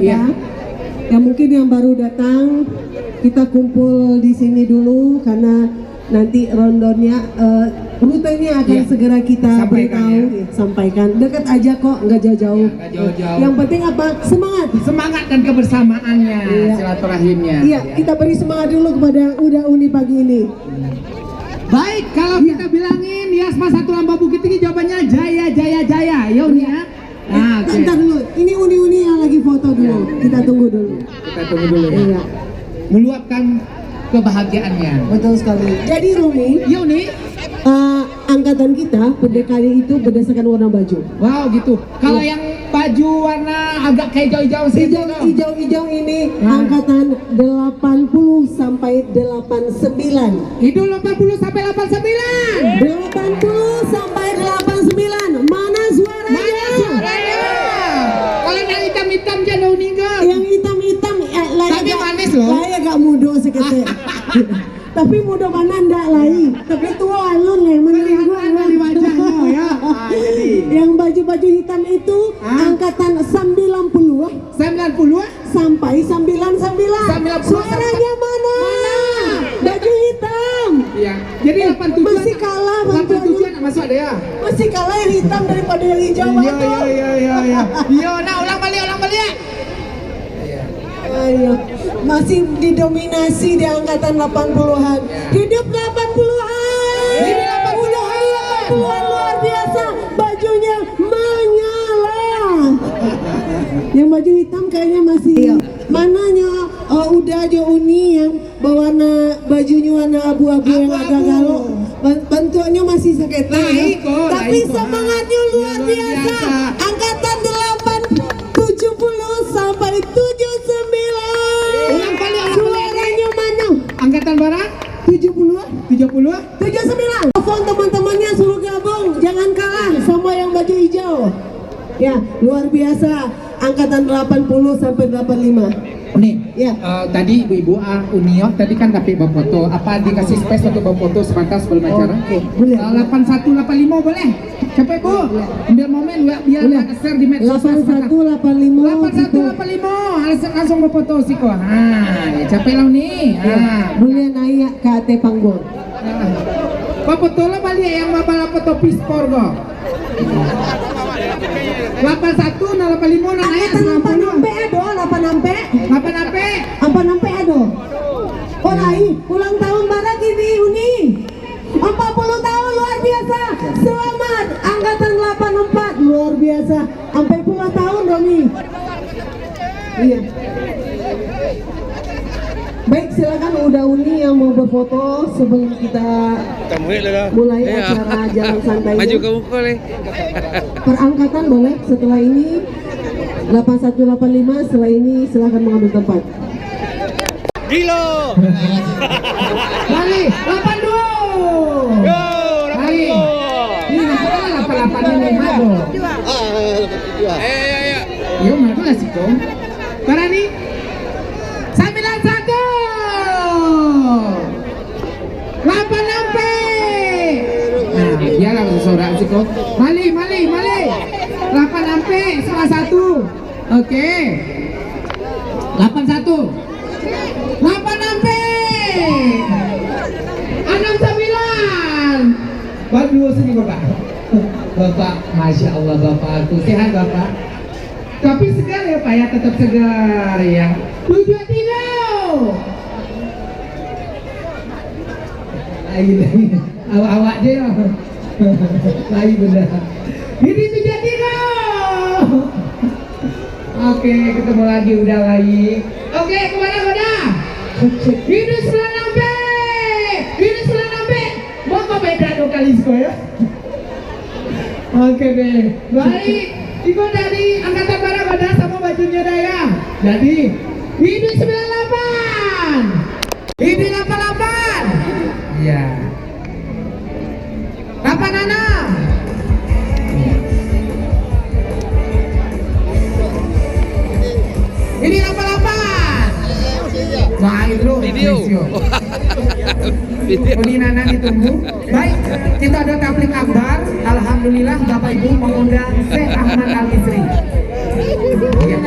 ya. Ya mungkin yang baru datang kita kumpul di sini dulu karena nanti rondonnya rutenya akan segera kita beritahu, sampaikan. Dekat aja kok, nggak jauh-jauh. Yang penting apa? Semangat. Semangat dan kebersamaannya, silaturahimnya. Iya, kita beri semangat dulu kepada Uda Uni pagi ini. Baik, kalau kita bilangin Yasma Satu Lamba Bukit Tinggi jawabannya Jaya Jaya Jaya. Ya Uni ya. Nah, Bentar dulu, ini Uni-Uni yang lagi foto dulu. Kita tunggu dulu. Kita tunggu dulu ya. Iya. Meluapkan kebahagiaannya. Betul sekali. Jadi Rumi, Ya Uni. angkatan kita pendekari itu berdasarkan warna baju. Wow gitu. Kalau yang baju warna agak kayak hijau-hijau sih. Hijau-hijau ini angkatan 80 sampai 89. Itu 80 sampai 89. 80 sampai 89. Mana suaranya? Mana suaranya? Kalau yang hitam-hitam jangan meninggal. Yang hitam-hitam Tapi manis loh. Lai agak muda seketek. Tapi muda mana ndak lai. Tapi tua alun lah menurut gua dari wajahnya ya. Yang baju-baju hitam itu angkatan 90 sampai 99. Suaranya mana? Baju hitam. Iya. Jadi 87 masih kalah 87 masuk ada ya. Masih kalah yang hitam daripada yang hijau. Iya. Iya, nah ulang balik ya. Ayo, masih didominasi di angkatan 80-an. Hidup 80-an. Hidup 80-an. 80-an luar biasa. Bajunya menyala. Yang baju hitam kayaknya masih. Mananya udah aja Uni yang bajunya warna abu-abu yang agak galau. Bentuknya masih sakit ya. Tapi semangatnya luar biasa. Angkatan 70 sampai 79. Suaranya mana? Angkatan berapa? 70. 79. Telepon teman-temannya suruh gabung, jangan kalah sama yang baju hijau. Ya, luar biasa. Angkatan 80 sampai 85. Nih, Ya. tadi ibu-ibu Union tadi kan tapi foto. Apa dikasih space untuk foto sebentar sebelum acara? Oke, boleh. 8185 boleh? Capek Bu? Ambil momen biar share di medsos. 8185. 8185 langsung berfoto sih kok. Ya capek lah nih. Boleh naik ke AT Panggul. Pak foto lah balik yang bapak foto pispor kok. 8185 naik 8 sampai ado, 8 sampai. 8 ado. Oh lain, ulang tahun barat ini Uni. 40 tahun luar biasa. Selamat angkatan 84 luar biasa. Sampai puluhan tahun Romi. Iya. Baik, silakan Uda Uni yang mau berfoto sebelum kita mulai acara jalan santai. Maju ke muka nih. Perangkatan boleh setelah ini 8185, setelah ini silakan mengambil tempat. Gilo. Balik 82. Yo, Balik. Ini namanya 88 ini mado. Yo, mana lah sih kong? Para nih 91. 8 sampai. Nah, biarlah bersorak sih kong. Balik. 8 sampai salah satu. Oke. 81. 8 sampai 69. Bagus ini Bapak, Masya Allah Bapak, sehat Bapak. Tapi segar ya Pak ya, tetap segar ya. 73. Lagi. Awak aja ya. Lagi benar. Ini 73. Oke, ketemu lagi udah lagi. Oke, kemana udah? Ini 96. Bapak beda dong kali ya. Oke deh. Baik. Itu dari angkatan barat ada sama bajunya daya. Jadi ini 98. Ini 88. Iya. 86. Ini 88. Nah itu Video. Ini Nana ditunggu. Baik, kita ada tablik akbar. Alhamdulillah Bapak Ibu mengundang Syekh Ahmad Al Misri. Ya.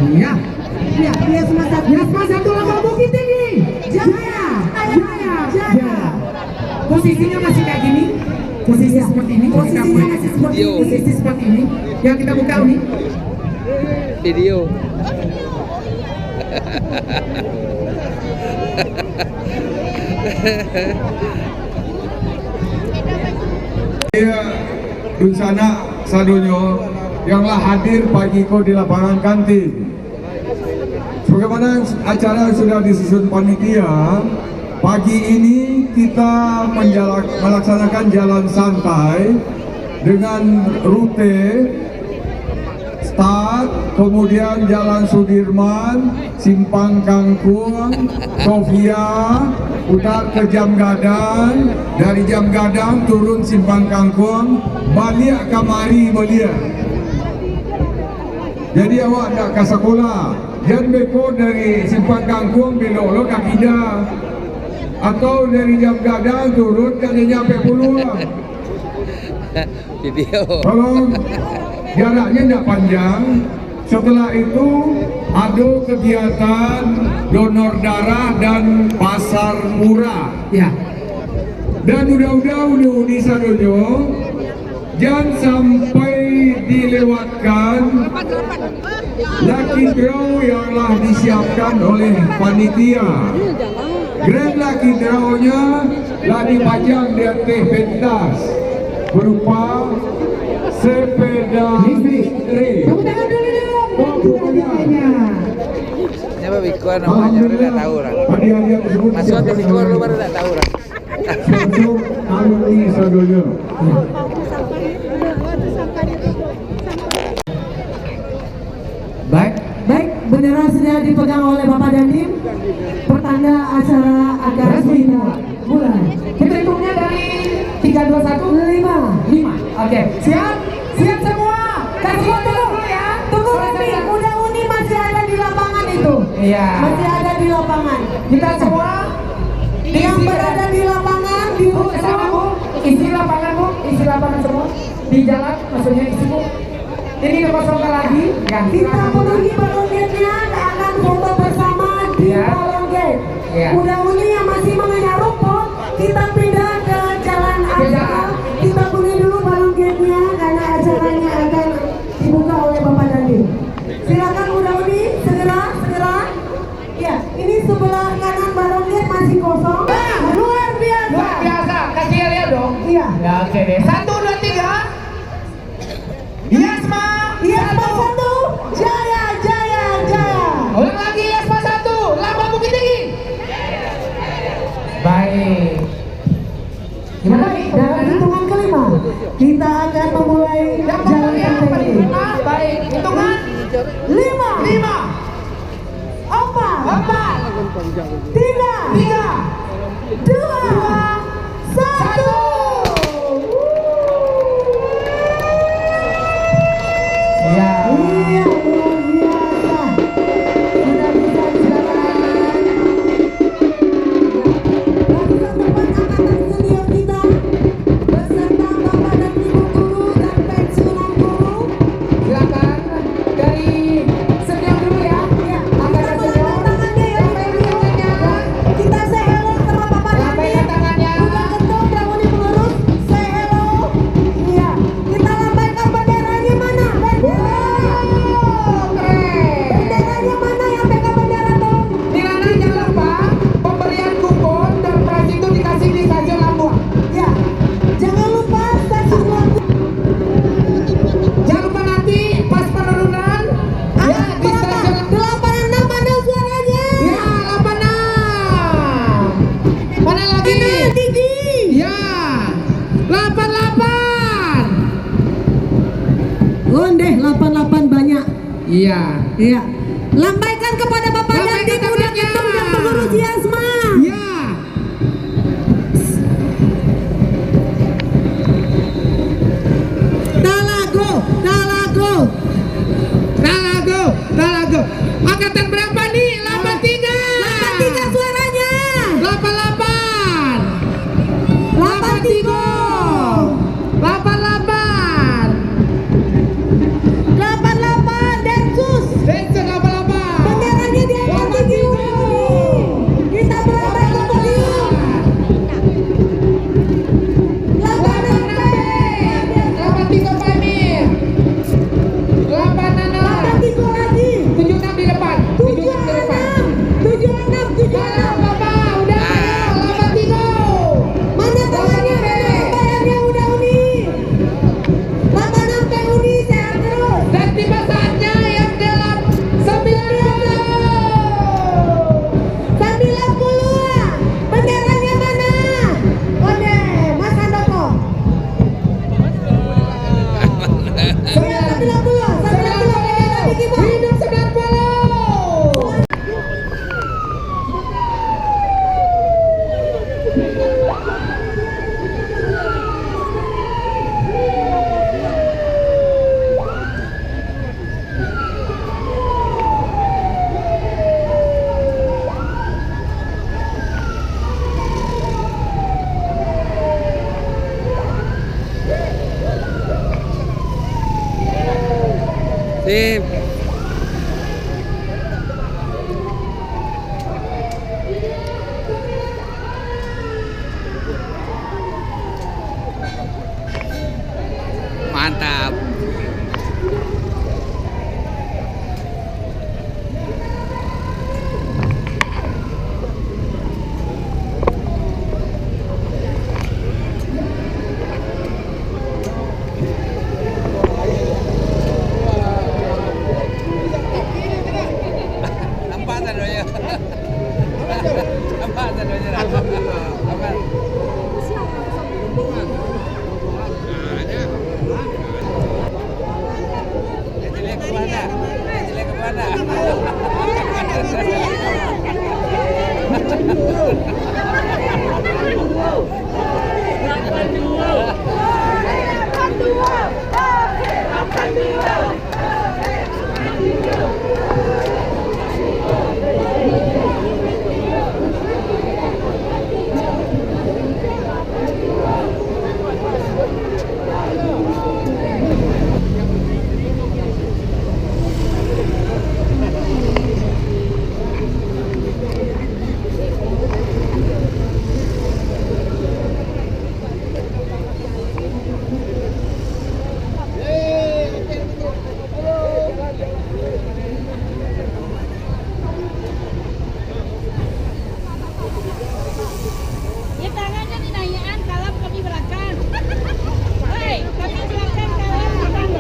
Iya. Ya, Yasma satu. Yasma satu lambang Bukit Tinggi. Jaya. Jaya. Posisinya masih kayak gini. Posisi seperti ini. Posisinya masih seperti ini. Posisi seperti ini. Yang kita buka nih. Video. Iya, Dunsana Sadonyo yanglah hadir pagi ko di lapangan kantin. Sebagaimana acara sudah disusun panitia, pagi ini kita melaksanakan jalan santai dengan rute start, kemudian Jalan Sudirman, Simpang Kangkung, Sofia, putar ke Jam Gadang, dari Jam Gadang turun Simpang Kangkung, balik kamari belia. Jadi awak nak ke sekolah, jangan beko dari Simpang Kangkung belok lo ke Kida, atau dari Jam Gadang turun kan nyampe Pulau. Video. Kalau jaraknya tidak panjang, setelah itu ada kegiatan donor darah dan pasar murah. Ya. Dan udah di Sadonyo, jangan sampai dilewatkan lucky draw yang telah disiapkan oleh panitia. Grand lucky draw-nya telah dipajang di atas pentas berupa sepeda listrik. Tepuk tangan dulu dong. Siapa Bikuan namanya? Udah tak tahu orang. Hadiah tersebut Masuk ke Bikuan lu baru tak tahu orang. sponsor alumni Sadonyo. Baik, bendera sudah dipegang oleh Bapak Dandim. Pertanda acara akan mulai. Kita hitungnya dari 3, 2, 1, 5. Oke. Siap? Siap semua. Kasih dulu ya. Tunggu Uni, udah Uni masih ada di lapangan itu. Iya. Masih ada di lapangan. Kita semua Yang berada di lapangan di Bu, sama Bu, isi lapangan semua di jalan, maksudnya isi Bu. Ini dikosongkan lagi, ganti kita penuhi balon gate-nya akan foto bersama di Ya. balon gate. Ya. Udah Uni yang masih mengenyam rumput, kita pindah ke jalan acara. Kita penuhi dulu balon gate-nya karena acaranya akan dibuka oleh Bapak Dandim. Silakan udah Uni, segera. Ya, ini sebelah kanan balon gate masih kosong. Luar biasa. Luar biasa, kasih lihat dong. Iya. Ya oke deh. 1, 2, 3. Yasma. Yasma satu, Jaya. Ulang lagi Yasma 1, lambang Bukit Tinggi. Baik. Gimana nih? Dalam hitungan kelima, kita akan memulai Yang jalan yang santai paling ini. lima, baik. Hitungan 5, 4, 3, 2, 1. Ya. Iya, luar biasa. Sudah bisa disilakan. Ratusan teman angkatan senior kita beserta Bapak dan Ibu guru dan pensiunan guru. Silakan dari senior dulu ya. Ya, Angkatan Iya. Iya. Lambaikan kepada Bapak Lambaikan Dandim udah tangannya. ketemu dan pengurus Yasma. Iya. Dalago, Dalago. Dalago. Angkatan berapa nih? 83. 83 suaranya. 88. 88 Densus. Densus 88. Benderanya diangkat tinggi udah nih. Kita melambaikan ke podium. 83 Pamir. 86. 83 lagi. 76 di depan. 76 di depan. 76. Bapak, udah ayo, 83. Mana tangannya? Bayarnya udah Uni. 86 Teh Uni sehat terus. Dan tiba saatnya yang dalam 90. 90. Benderanya mana? Ode, Mas Handoko. 90. 90 bendera Diki Bang. Hidup 90. Sip. Mantap. Nampak tak doanya? Nampak tak doanya? Nampak. Jelek ke mana? Jelek ke mana? Ya tangannya dinaikkan kalau kami berangkat. Hei, kami berangkat kalau kami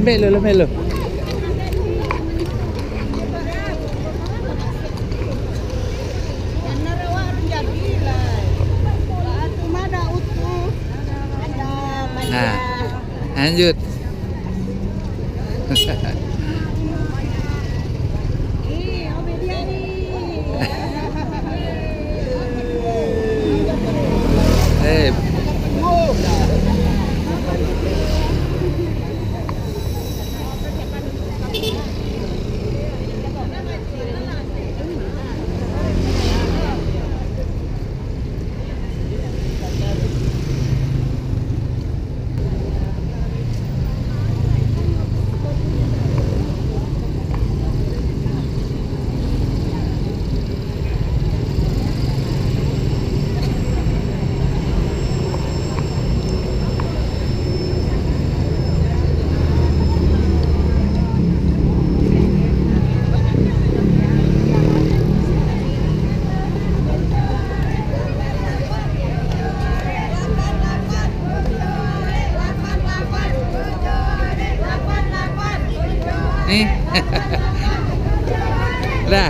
Lemelo. Nah, lanjut. Eh, Nih. Dah.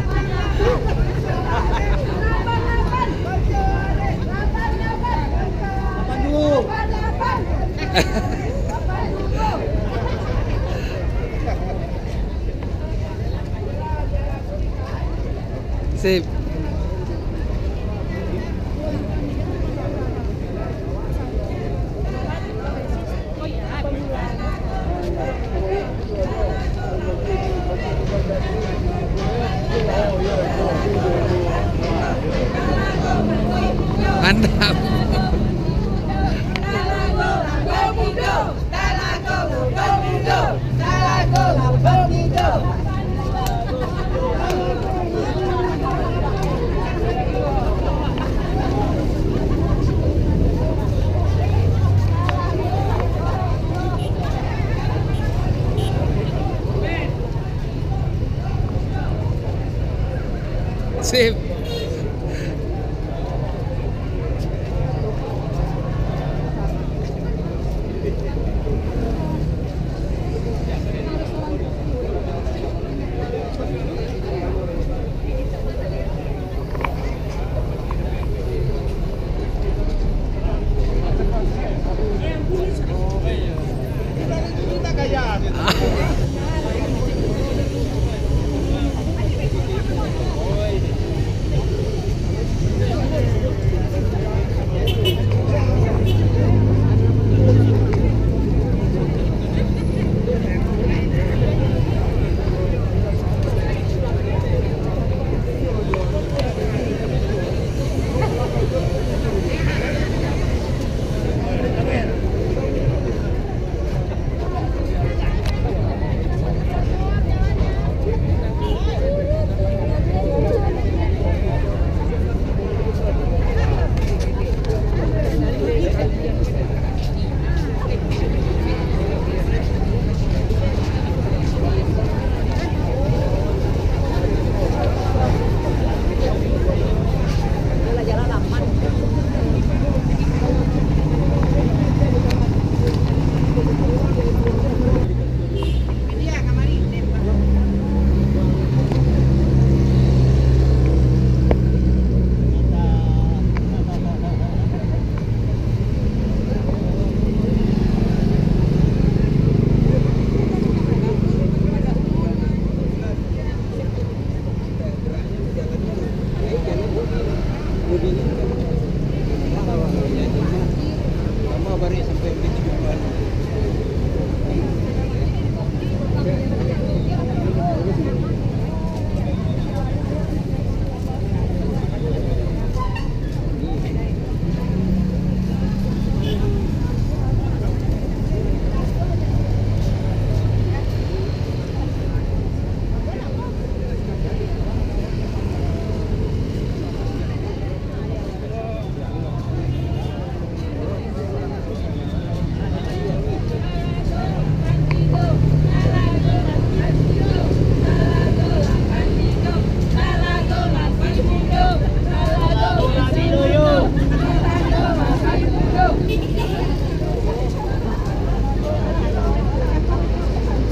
Sip. Mantap. Sip.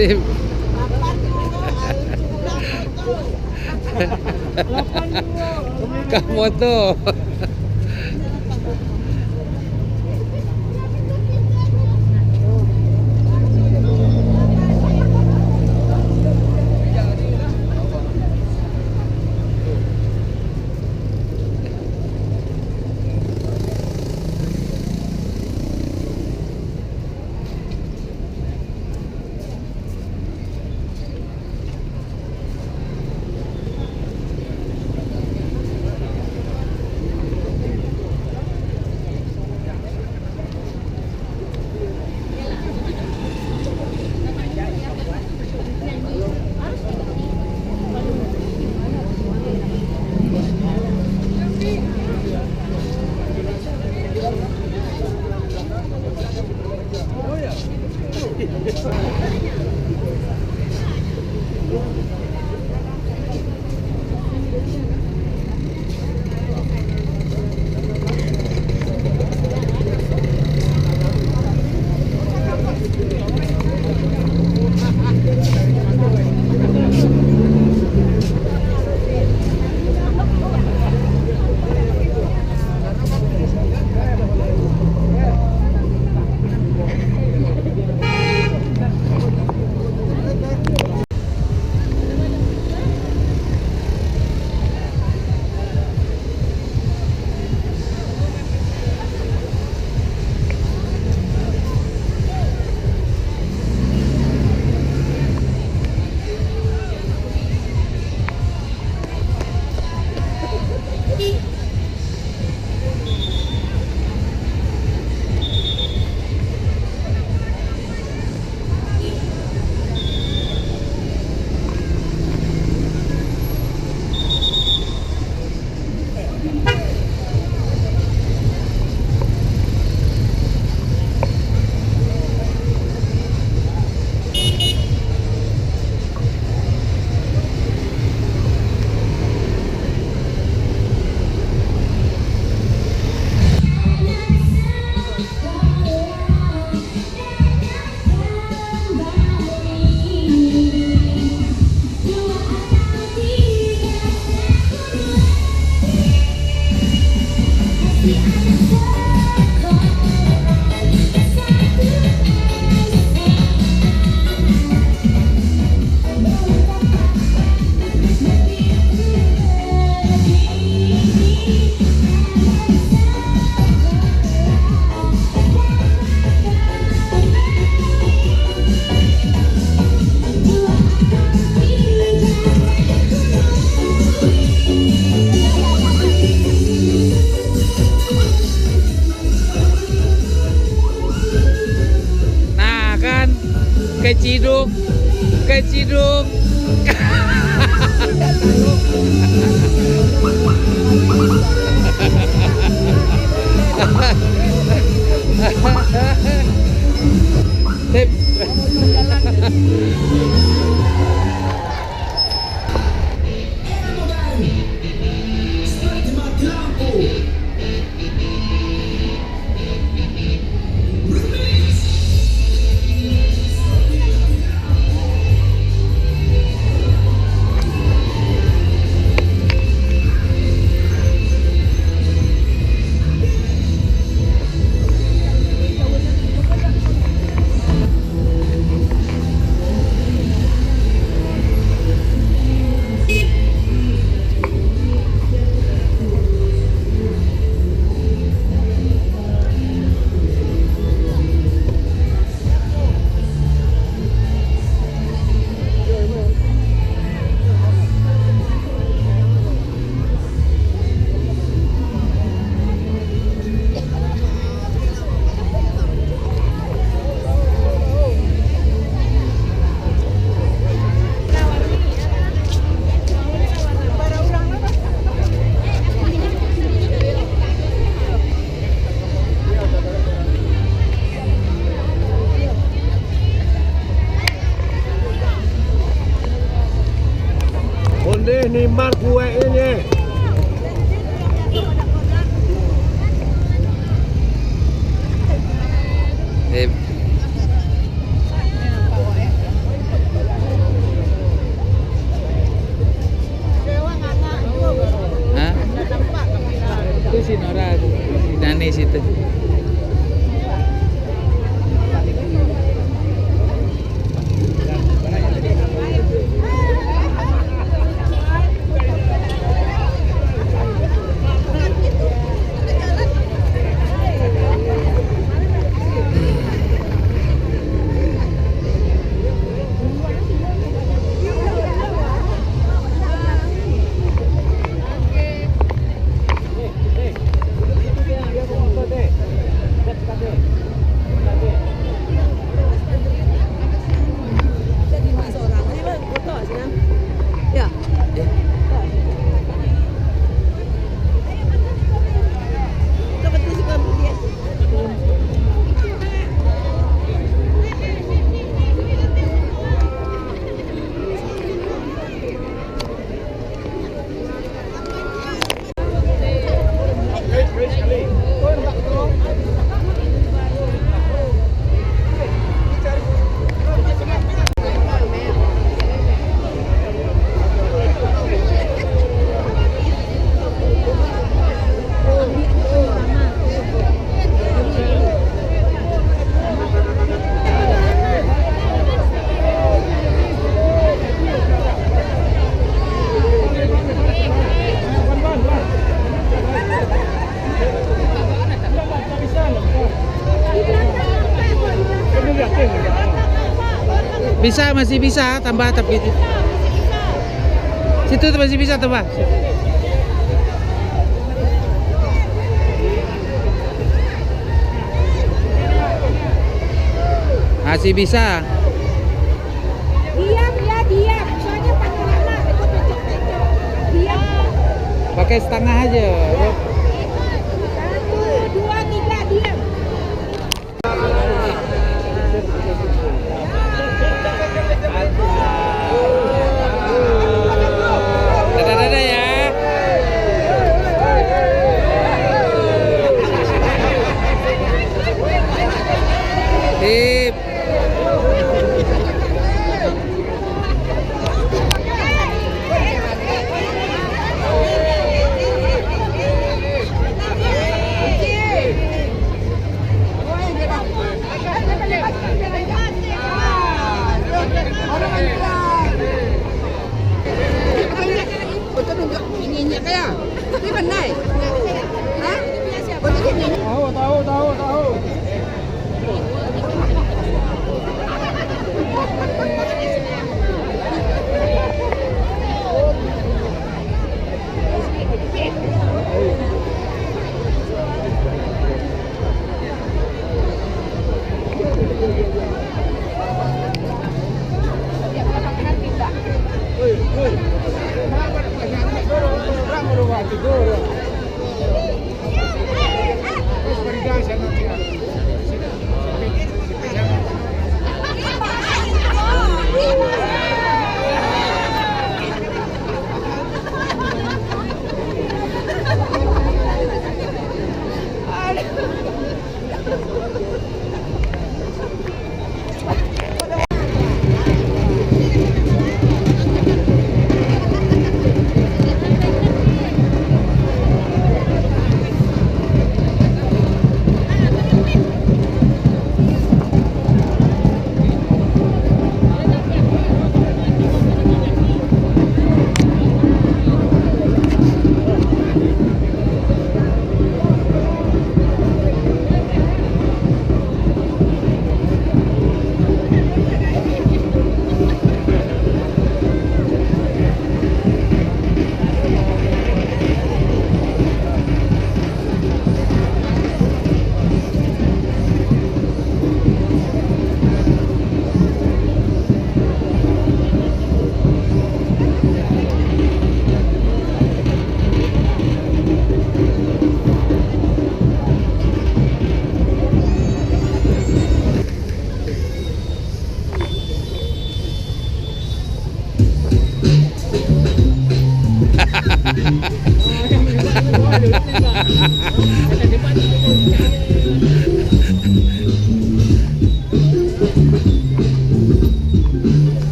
Sip. Kamu tuh. keciduk. Sip. Onde nimbang kue ini. Sip. Hah? Itu si Nora, si Nani situ. Bisa, masih bisa tambah tapi situ masih bisa tambah. Masih bisa. Diam ya, diam. Soalnya pakai lama, ikut becek-becek. Diam. Pakai setengah aja. 1, 2, 3, diam. Dadah-dadah ya. Sip.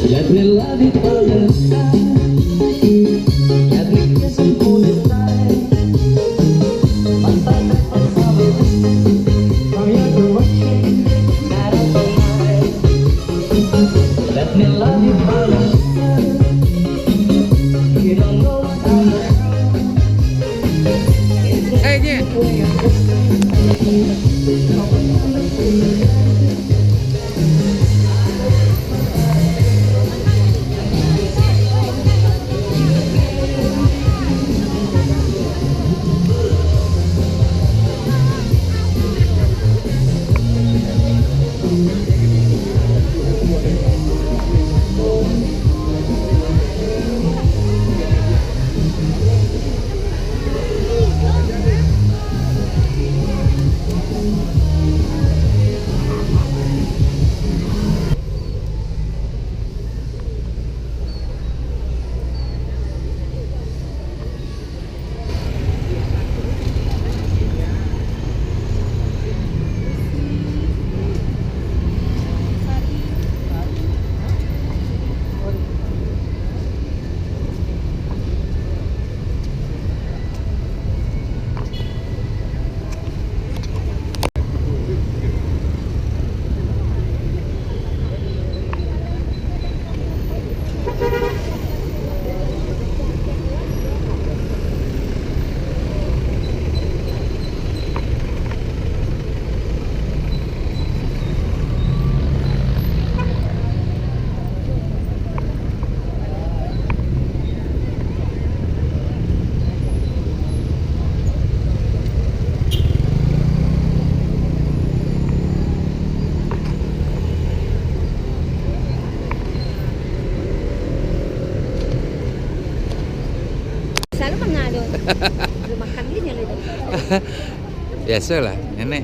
Let me love you for the sky. Let me kiss and hold you tight. Pantai bersama from your direction night after night. Let me love you for the sky. You don't know what I know. Nye. Selalu mengadu. Belum makan gini loh itu. Biasalah, nenek.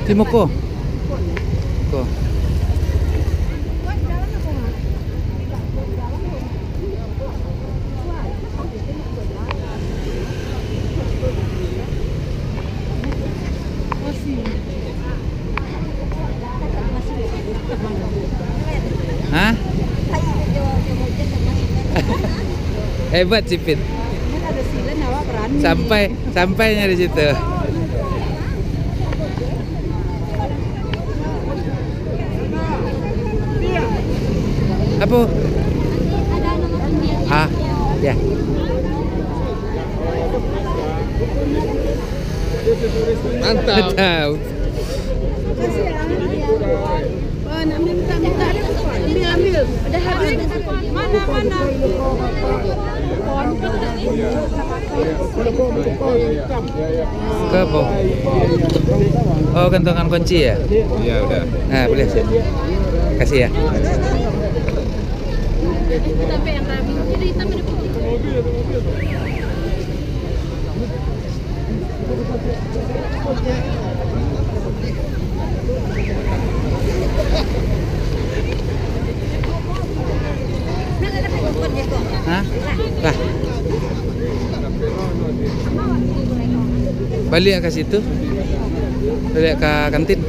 Timoko. Kok. Hah? Hebat Cipit. Sampainya di situ. Apa? Ah, ya. Mantap. Oh, nak minta. Ini ambil. Udah habis. Mana? Ke apa? Oh, gantungan kunci ya? Iya, udah. Nah, boleh sih. Kasih ya. Sampai yang rabi. Jadi hitam ada putih. Hah? Lah. Balik ke situ. Balik ke kantin.